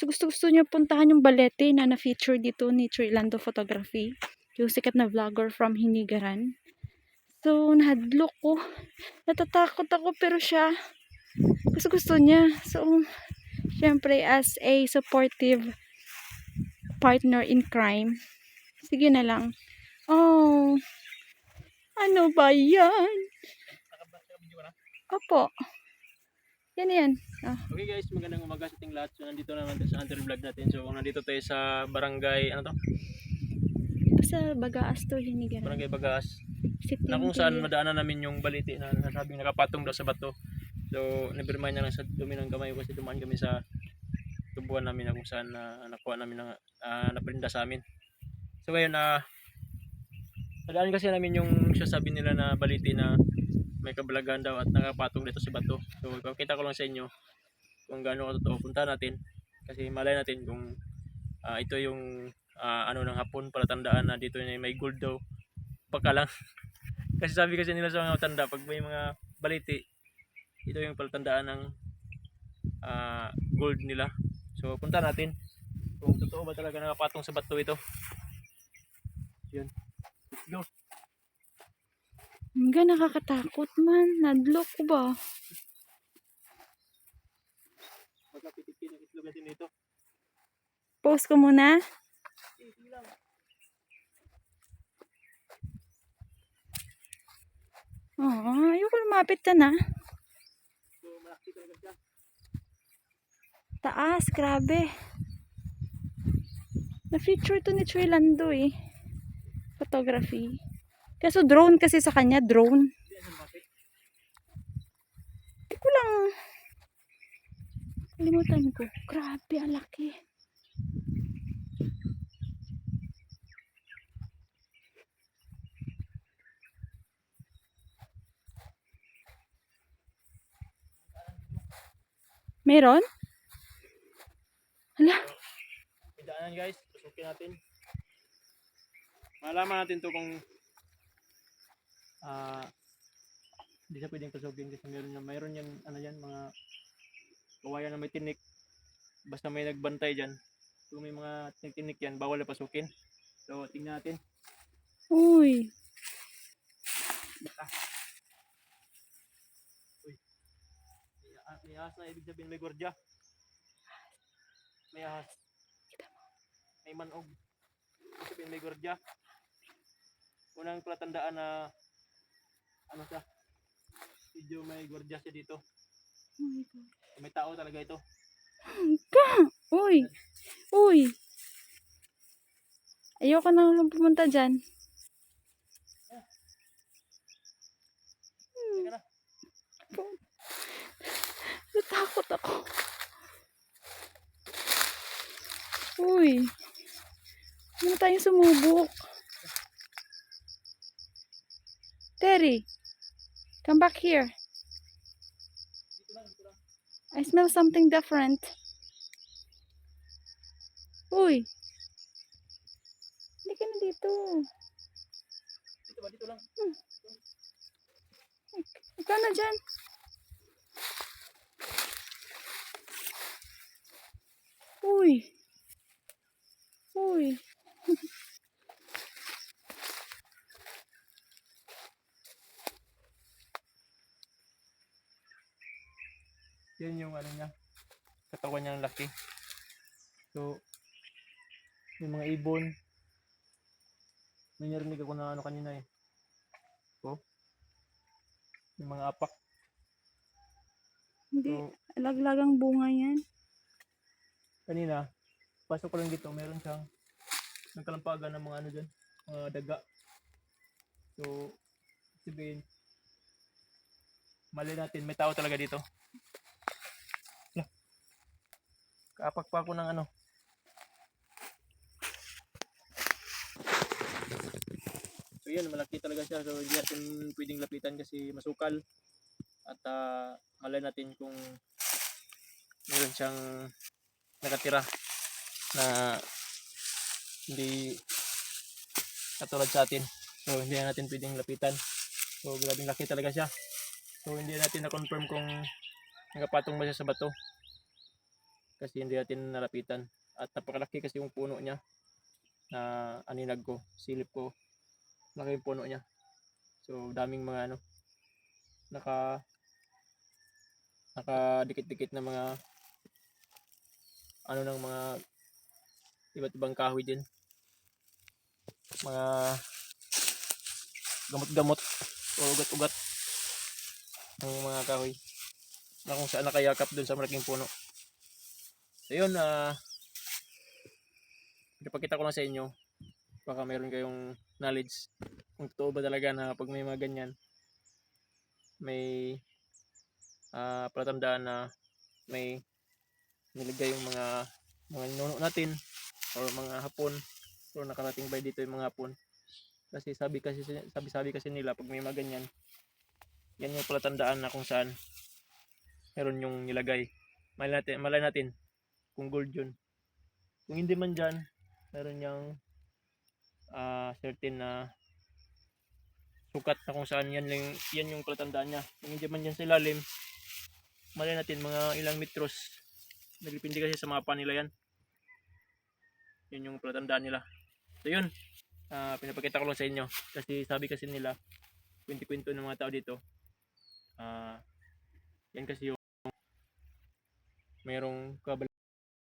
So gusto niya puntahan yung Balete na na-feature dito ni Trilando Photography, yung sikat na vlogger from Hinigaran. So nahadlok ko, natatakot ako pero siya gusto niya. So syempre as a supportive partner in crime, sige na lang. Oh, ano ba yan? Opo. Yan. Oh. Okay guys, magandang umaga sa ating lahat. So nandito naman tayo sa Hunter Vlog natin. So nandito tayo sa barangay, ano to? Sa Bagaas to, Hinigaran. Barangay Bagaas. City Na kung saan madaanan namin yung baliti na nasabing nakapatong daw sa bato. So nabirmahan niya lang sa dumi ng kamay kasi dumaan kami sa tubuan namin na kung saan nakuha namin ng naprinda sa amin. So ngayon nadaan kasi namin yung sasabi nila na baliti na may kabalagan daw at nakapatong dito sa bato. So ipakita ko lang sa inyo kung gaano katotoo. Punta natin kasi malay natin kung ito yung ano ng hapon para tandaan na dito may gold daw. Baka lang. Kasi sabi kasi nila sa mga matanda pag may mga baliti, ito yung palatandaan ng gold nila. So punta natin kung totoo ba talaga nakapatong sa bato ito. Yun. Let's go. Hanggang nakakatakot man. Nadlok ko ba? Magkapitikin ang itlog natin dito. Post ko muna. Ayoko lumapit ka na. So malaki talaga siya. Taas, grabe. Na-feature to ni Trilando eh. Photography. Kaso drone kasi sa kanya, drone. Hindi ko lang. Kalimutan ko. Grabe, ang laki. Meron? Hala. May daanan guys, pasukin natin. Malaman natin to kung hindi siya pwedeng pasukin kasi mayroon yan ano yan, mga kawayan na may tinik. Basta may nagbantay dyan. Kung may mga tinik yan, bawal na pasukin. So tingnan natin. Uy. May ahas na, ibig sabihin may gordya. May ahas. May manog. Ibig sabihin may gordya. Unang palatandaan na ano siya, medyo may gordya siya dito. Oh my God. May tao talaga ito. Uy. Uy. Ayoko na lang pumunta dyan. Teka na. Natakot ako. Uy. Ano tayong sumubok? Terry. Come back here. I smell something different. Uy. Hindi ka na dito. Dito ba? Dito lang. Ikaw na dyan. Uy. Uy. Yan yung ano niya. Katawan niyang laki. So, may mga ibon. May narinig ako na ano kanina eh. So, may mga apak. Hindi. So, Alaglagang bunga yan. kanina, pasok ko lang dito, meron siyang nagkalampagan ng mga ano dyan, mga daga. So, sabihin, mali natin, may tao talaga dito. Kaapak pa ako ng ano. So yun, malaki talaga siya. So hindi natin pwedeng lapitan kasi masukal. At malay natin kung meron siyang nakatira na hindi katulad sa atin. So hindi natin pwedeng lapitan. So grabing laki talaga siya. So hindi natin na-confirm kung nakapatong ba siya sa bato. kasi hindi natin nalapitan. At napakalaki kasi yung puno niya na aninag ko, silip ko. Laki yung puno niya. So daming mga ano, nakadikit-dikit na mga ano ng mga iba't ibang kahoy din. Mga gamot-gamot o ugat-ugat ng mga kahoy na kung saan nakayakap dun sa malaking puno. So yun, ipakita ko lang sa inyo, baka mayroon kayong knowledge kung totoo ba talaga na pag may mga ganyan, may palatandaan na may nilagay yung mga ninuno natin or mga hapon o nakarating ba dito yung mga hapon. Kasi sabi kasi nila pag may mga ganyan, yan yung palatandaan na kung saan meron yung nilagay. Malay natin kung gold yun. Kung hindi man dyan, meron yung certain na sukat na kung saan yan yung palatandaan niya. Kung hindi man dyan sa ilalim, malay natin mga ilang metros. Nagdepende kasi sa mapa nila yan. Yun yung palatandaan nila. So yun, pinapakita ko lang sa inyo. Kasi sabi kasi nila, kwento-kwento ng mga tao dito, yan kasi yung mayroong